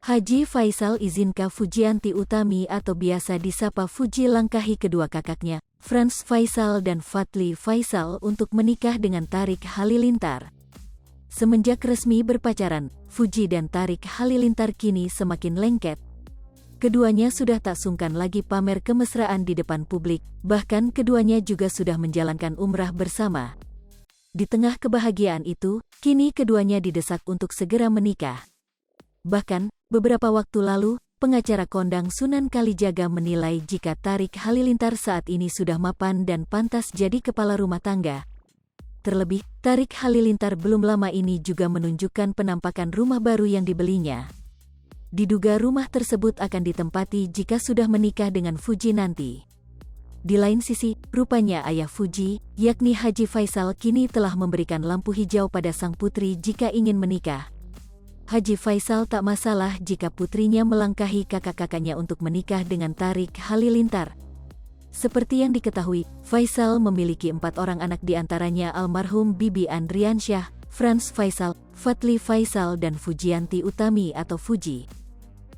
Haji Faisal izinkan Fujianti Utami atau biasa disapa Fuji langkahi kedua kakaknya, Franz Faisal dan Fadli Faisal untuk menikah dengan Tarik Halilintar. Semenjak resmi berpacaran, Fuji dan Tarik Halilintar kini semakin lengket. Keduanya sudah tak sungkan lagi pamer kemesraan di depan publik, bahkan keduanya juga sudah menjalankan umrah bersama. Di tengah kebahagiaan itu, kini keduanya didesak untuk segera menikah. Bahkan, beberapa waktu lalu, pengacara kondang Sunan Kalijaga menilai jika Tarik Halilintar saat ini sudah mapan dan pantas jadi kepala rumah tangga. Terlebih, Tarik Halilintar belum lama ini juga menunjukkan penampakan rumah baru yang dibelinya. Diduga rumah tersebut akan ditempati jika sudah menikah dengan Fuji nanti. Di lain sisi, rupanya ayah Fuji, yakni Haji Faisal kini telah memberikan lampu hijau pada sang putri jika ingin menikah. Haji Faisal tak masalah jika putrinya melangkahi kakak-kakaknya untuk menikah dengan Tarik Halilintar. Seperti yang diketahui, Faisal memiliki 4 orang anak diantaranya almarhum Bibi Andriansyah, Franz Faisal, Fadli Faisal dan Fujianti Utami atau Fuji.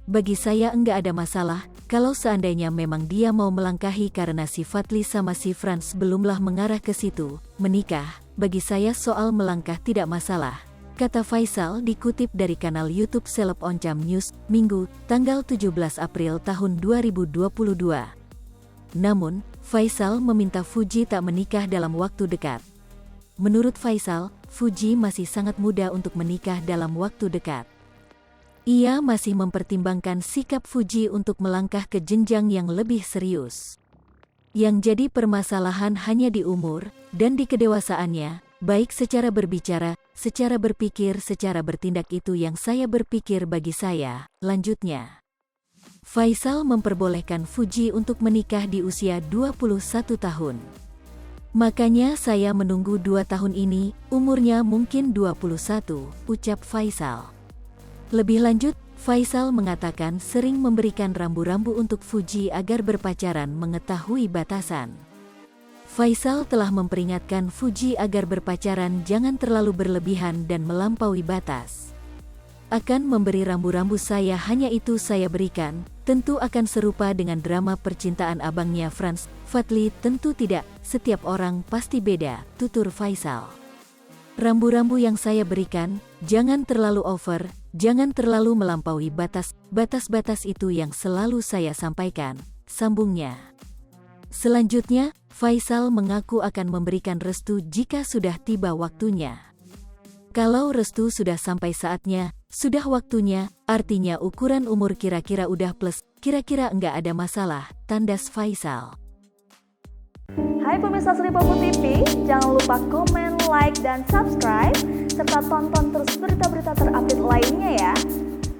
Bagi saya enggak ada masalah, kalau seandainya memang dia mau melangkahi karena si Fadli sama si Franz belumlah mengarah ke situ, menikah, bagi saya soal melangkah tidak masalah. Kata Faisal dikutip dari kanal YouTube Seleb Oncam News, Minggu, tanggal 17 April tahun 2022. Namun, Faisal meminta Fuji tak menikah dalam waktu dekat. Menurut Faisal, Fuji masih sangat muda untuk menikah dalam waktu dekat. Ia masih mempertimbangkan sikap Fuji untuk melangkah ke jenjang yang lebih serius. Yang jadi permasalahan hanya di umur dan di kedewasaannya, baik secara berbicara, secara berpikir, secara bertindak itu yang saya berpikir bagi saya. Lanjutnya, Faisal memperbolehkan Fuji untuk menikah di usia 21 tahun. Makanya saya menunggu 2 tahun ini, umurnya mungkin 21, ucap Faisal. Lebih lanjut, Faisal mengatakan sering memberikan rambu-rambu untuk Fuji agar berpacaran mengetahui batasan. Faisal telah memperingatkan Fuji agar berpacaran jangan terlalu berlebihan dan melampaui batas. Akan memberi rambu-rambu saya hanya itu saya berikan, tentu akan serupa dengan drama percintaan abangnya Franz, Fadli tentu tidak, setiap orang pasti beda, tutur Faisal. Rambu-rambu yang saya berikan, jangan terlalu over, jangan terlalu melampaui batas-batas itu yang selalu saya sampaikan, sambungnya. Selanjutnya, Faisal mengaku akan memberikan restu jika sudah tiba waktunya. Kalau restu sudah sampai saatnya, sudah waktunya, artinya ukuran umur kira-kira udah plus, kira-kira enggak ada masalah, tandas Faisal. Hai pemirsa Sri Popo TV, jangan lupa komen, like, dan subscribe, serta tonton terus berita-berita terupdate lainnya ya.